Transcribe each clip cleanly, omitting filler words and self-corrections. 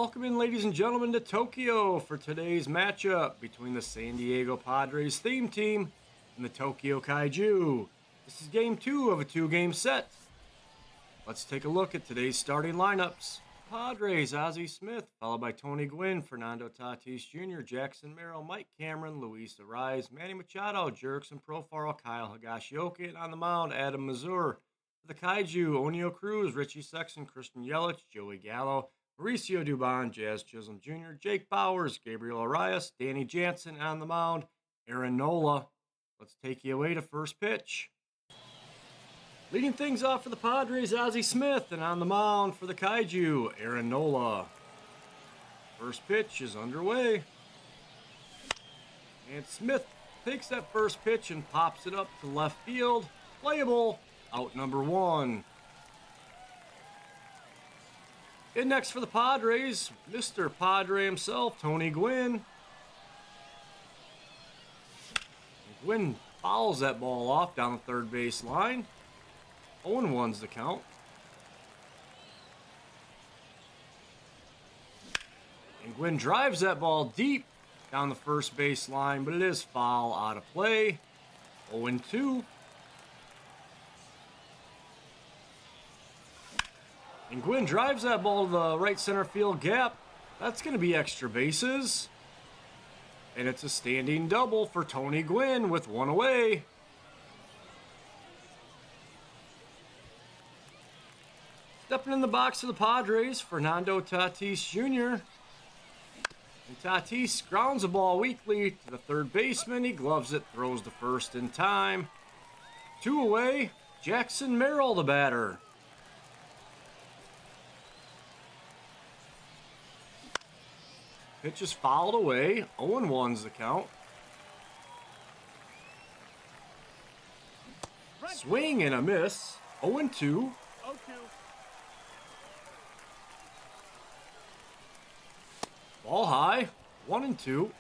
Welcome in, ladies and gentlemen, to Tokyo for today's matchup between the San Diego Padres theme team and the Tokyo Kaiju. This is game 2 of a 2-game set. Let's take a look at today's starting lineups. Padres, Ozzie Smith, followed by Tony Gwynn, Fernando Tatis Jr., Jackson Merrill, Mike Cameron, Luis Arraez, Manny Machado, Jurickson, Profar, Kyle Higashioka, and on the mound, Adam Mazur. For the Kaiju, Oneil Cruz, Richie Sexton, Christian Yelich, Joey Gallo, Mauricio Dubon, Jazz Chisholm Jr., Jake Bowers, Gabriel Arraez, Danny Jansen on the mound, Aaron Nola. Let's take you away to first pitch. Leading things off for the Padres, Ozzie Smith, and on the mound for the Kaiju, Aaron Nola. First pitch is underway. And Smith takes that first pitch and pops it up to left field. Playable, out number 1. In next for the Padres, Mr. Padre himself, Tony Gwynn. Gwynn fouls that ball off down the third base line. 0-1's the count. And Gwynn drives that ball deep down the first base line, but it is foul out of play. 0-2. And Gwynn drives that ball to the right center field gap. That's going to be extra bases. And it's a standing double for Tony Gwynn with 1 away. Stepping in the box for the Padres, Fernando Tatis Jr. And Tatis grounds the ball weakly to the third baseman. He gloves it, throws to first in time. 2 away, Jackson Merrill, the batter. Pitch is fouled away. 0-1's the count. Swing and a miss. 0-2. Ball high. 1-2.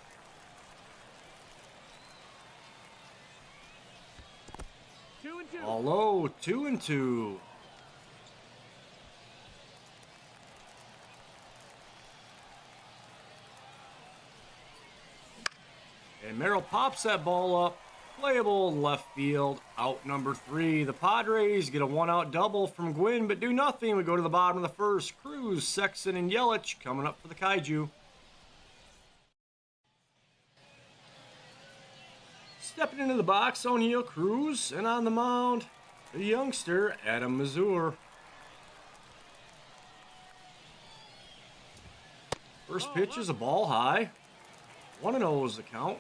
Ball low. 2-2. And Merrill pops that ball up. Playable left field, out number 3. The Padres get a 1-out double from Gwynn, but do nothing. We go to the bottom of the first. Cruz, Sexton, and Yelich coming up for the Kaiju. Stepping into the box, Oneil Cruz, and on the mound, the youngster, Adam Mazur. First pitch is a ball high. 1-0 is the count.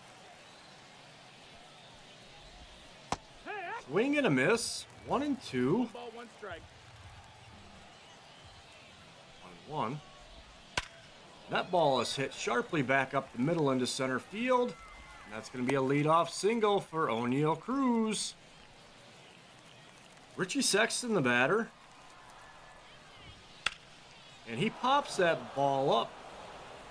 Swing and a miss. 1-2. 1-1. That ball is hit sharply back up the middle into center field. And that's going to be a leadoff single for Oneil Cruz. Richie Sexton, the batter. And he pops that ball up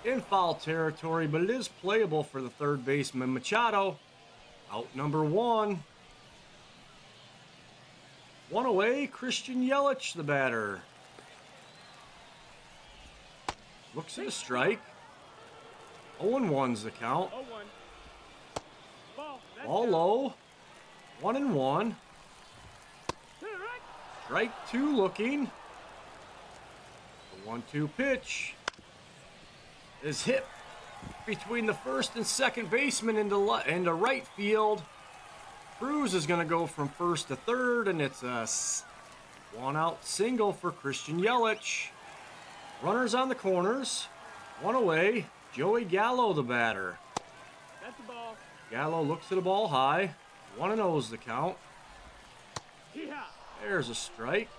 in foul territory, but it is playable for the third baseman, Machado. Out number 1. 1 away, Christian Yelich, the batter. Looks at a strike. 0-1's the count. Ball low. 1-1. Strike 2 looking. The 1-2 pitch is hit between the first and second baseman into right field. Cruz is going to go from first to third, and it's a 1-out single for Christian Yelich. Runners on the corners. 1 away. Joey Gallo, the batter. That's the ball. Gallo looks at the ball high. 1-0's the count. Hee-haw. There's a strike.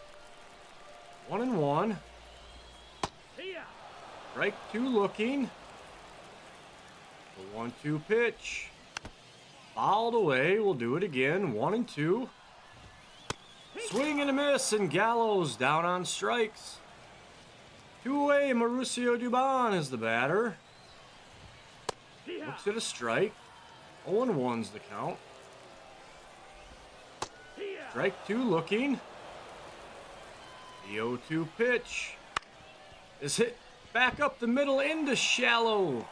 1-1. Hee-haw. Strike 2 looking. The 1-2 pitch. Fouled away. We'll do it again. 1-2. Swing and a miss, and Gallo's down on strikes. 2 away, Mauricio Dubon is the batter. Looks at a strike. 0-1's the count. Strike 2 looking. The 0-2 pitch is hit back up the middle into shallow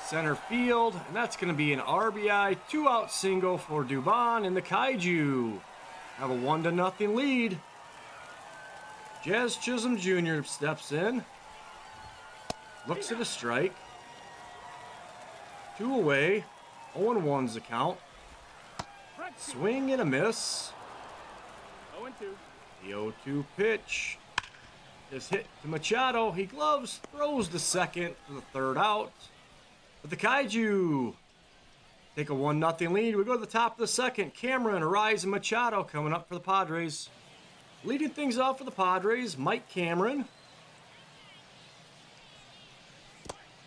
center field, and that's going to be an RBI 2-out single for Dubon, and the Kaiju have a 1-0 lead. Jazz Chisholm Jr. steps in, looks at a strike, 2 away, 0-1's the count. Swing and a miss. 0-2. The 0-2 pitch is hit to Machado. He gloves, throws to second for the 3rd out. But the Kaiju take a 1-0 lead. We go to the top of the 2nd. Cameron, Arraez, and Machado coming up for the Padres. Leading things off for the Padres, Mike Cameron.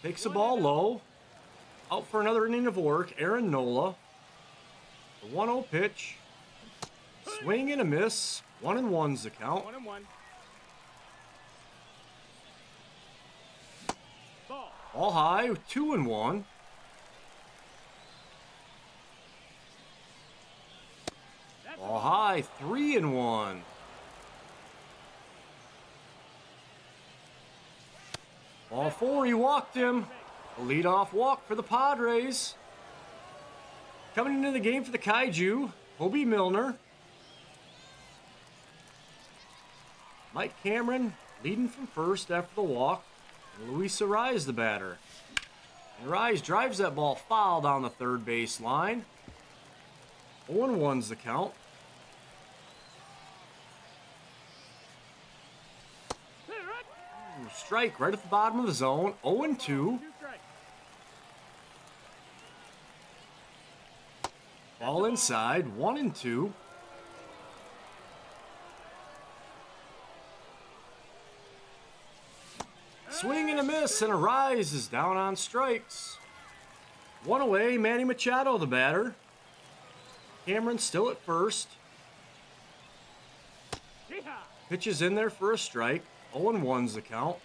Takes the ball low. Out for another inning of work, Aaron Nola. The 1-0 pitch. Swing and a miss. 1-1's the count. 1-1. Ball high, 2-1. Ball high, 3-1. Ball 4, he walked him. A leadoff walk for the Padres. Coming into the game for the Kaiju, Hobie Milner. Mike Cameron leading from first after the walk. And Luis Arraez the batter. And Arraez drives that ball foul down the 3rd base line. 0-1's the count. Ooh, strike right at the bottom of the zone. 0-2. Ball inside. 1-2. Swing and a miss, and Arraez is down on strikes. 1 away, Manny Machado the batter. Cameron still at first. Pitches in there for a strike. 0-1's the count.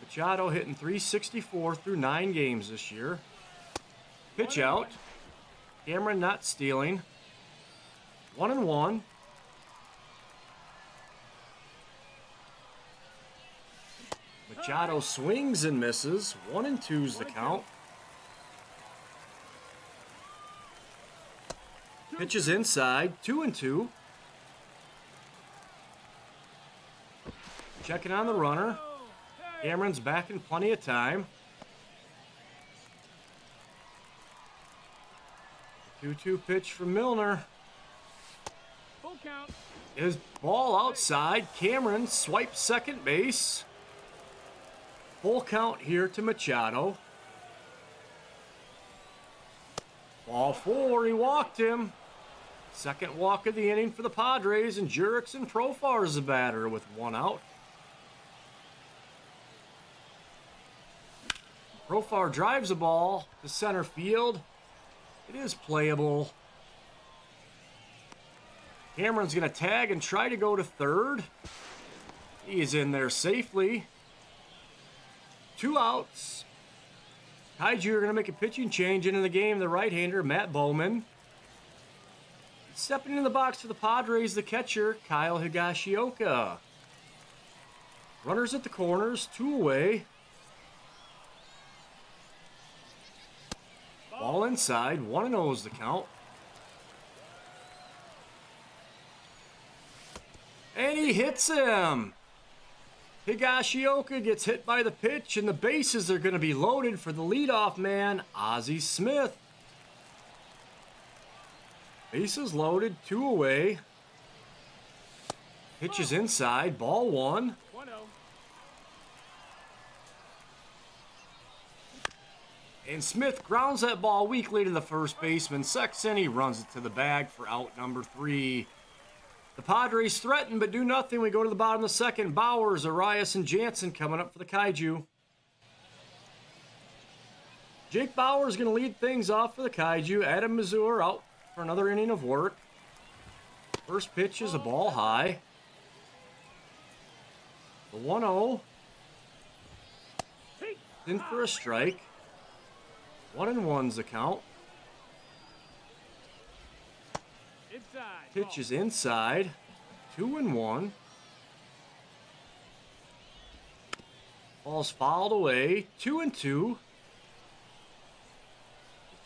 Machado hitting .364 through 9 games this year. Pitch out. Cameron not stealing. 1-1. Machado swings and misses. 1-2's the count. Pitches inside. 2-2. Checking on the runner. Cameron's back in plenty of time. 2-2 pitch from Milner. Full count. His ball outside. Cameron swipes second base. Full count here to Machado. Ball 4, he walked him. Second walk of the inning for the Padres, and Jurickson Profar is the batter with 1 out. Profar drives the ball to center field. It is playable. Cameron's going to tag and try to go to 3rd. He is in there safely. 2 outs. Kaiju are going to make a pitching change into the game. The right-hander, Matt Bowman. Stepping in the box for the Padres, the catcher, Kyle Higashioka. Runners at the corners, 2 away. Ball inside, 1-0's the count. And he hits him. Higashioka gets hit by the pitch, and the bases are going to be loaded for the leadoff man, Ozzie Smith. Bases loaded, 2 away. Pitches inside, ball 1. 1-0. And Smith grounds that ball weakly to the first baseman. Sexton, he runs it to the bag for out number 3. The Padres threaten but do nothing. We go to the bottom of the 2nd. Bowers, Arraez, and Jansen coming up for the Kaiju. Jake Bauer is going to lead things off for the Kaiju. Adam Mazur out for another inning of work. First pitch is a ball high. The 1-0. In for a strike. 1-1's the count. Inside. Pitch is inside. 2-1. Ball's fouled away. 2-2.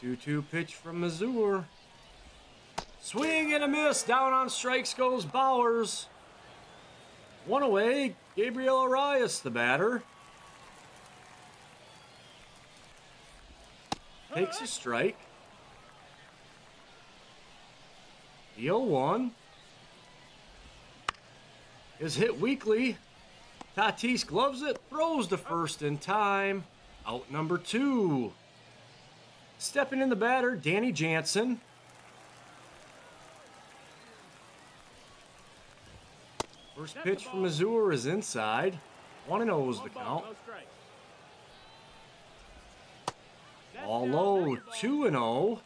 2-2 pitch from Mazur. Swing and a miss. Down on strikes goes Bowers. One away. Gabriel Arraez, the batter. Takes a strike. The 0-1 is hit weakly. Tatis gloves it, throws to first in time. Out number 2. Stepping in the batter, Danny Jansen. First pitch from Mazur is inside. 1-0 is the count. Ball low, 2-0.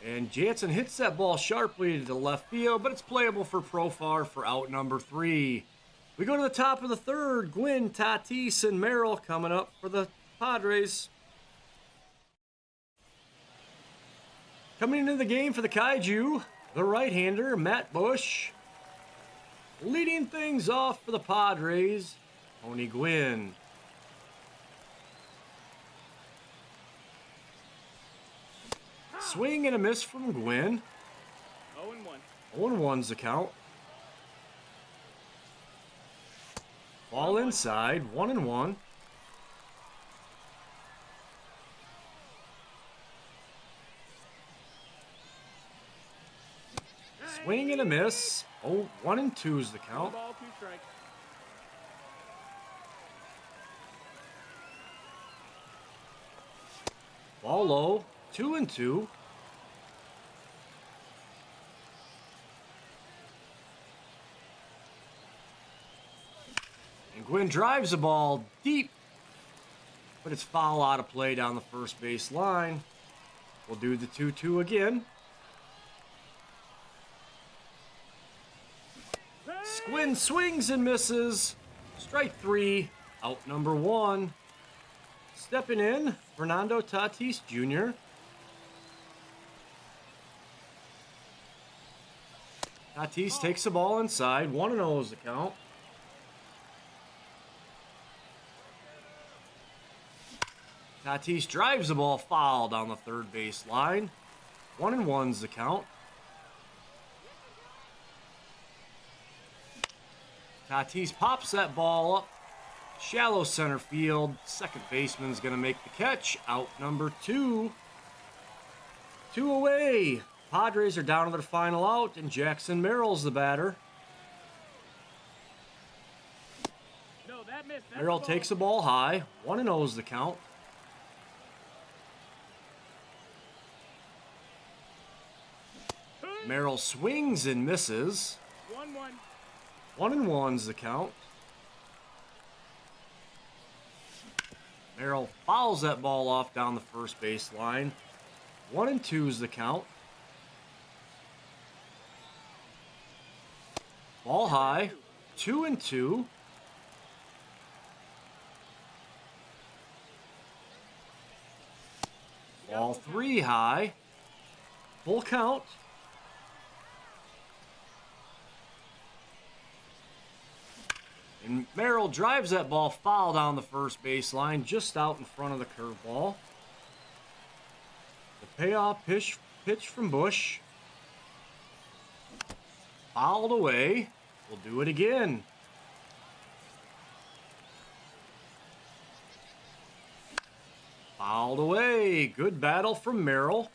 And Jansen hits that ball sharply to the left field, but it's playable for Profar for out number 3. We go to the top of the third. Gwynn, Tatis, and Merrill coming up for the Padres. Coming into the game for the Kaiju, the right-hander, Matt Bush. Leading things off for the Padres, Tony Gwynn. Swing and a miss from Gwynn. 0-1. 0-1's the count. Ball inside, 1-1. Swing and a miss. 1-2's the count. Ball, 2 strikes. Ball low, 2-2. And Gwynn drives the ball deep, but it's foul out of play down the first base line. We'll do the 2-2 again. Gwynn swings and misses. Strike 3, out number 1. Stepping in, Fernando Tatis Jr. Tatis takes the ball inside. 1-0 is the count. Tatis drives the ball foul down the third base line. 1-1's the count. Tatis pops that ball up. Shallow center field. Second baseman's going to make the catch. Out number 2. 2 away. Padres are down to their final out, and Jackson Merrill's the batter. No, that missed. Merrill takes the ball high. 1-0's the count. Merrill swings and misses. 1-1. 1-1's the count. Merrill fouls that ball off down the first base line. 1-2's the count. Ball high. 2-2. Ball 3 high. Full count. And Merrill drives that ball foul down the first base line, just out in front of the curveball. The payoff pitch from Bush. Fouled away. We'll do it again. Fouled away. Good battle from Merrill.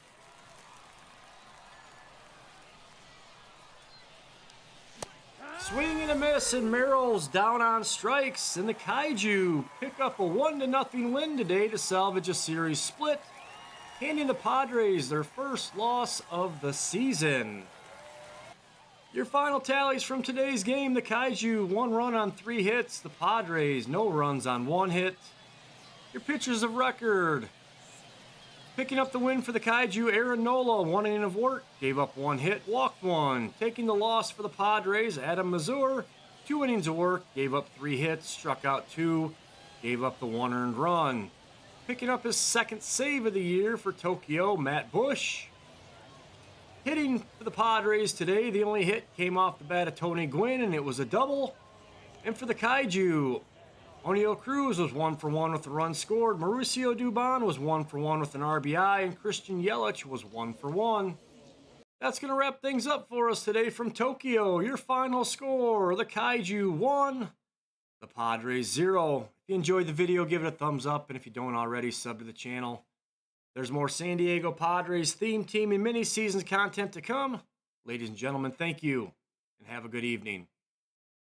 Swing and a miss, and Merrill's down on strikes, and the Kaiju pick up a 1-0 win today to salvage a series split, handing the Padres their first loss of the season. Your final tallies from today's game: the Kaiju 1 run on 3 hits, the Padres no runs on 1 hit. Your pitchers of record: picking up the win for the Kaiju, Aaron Nola, 1 inning of work, gave up 1 hit, walked 1. Taking the loss for the Padres, Adam Mazur, 2 innings of work, gave up 3 hits, struck out 2, gave up the 1 earned run. Picking up his second save of the year for Tokyo, Matt Bush. Hitting for the Padres today, the only hit came off the bat of Tony Gwynn, and it was a double. And for the Kaiju, Oneil Cruz was 1 for 1 with a run scored. Mauricio Dubon was 1 for 1 with an RBI, and Christian Yelich was 1 for 1. That's going to wrap things up for us today from Tokyo. Your final score, the Kaiju 1, the Padres 0. If you enjoyed the video, give it a thumbs up, and if you don't already, sub to the channel. There's more San Diego Padres theme team and mini seasons content to come. Ladies and gentlemen, thank you, and have a good evening.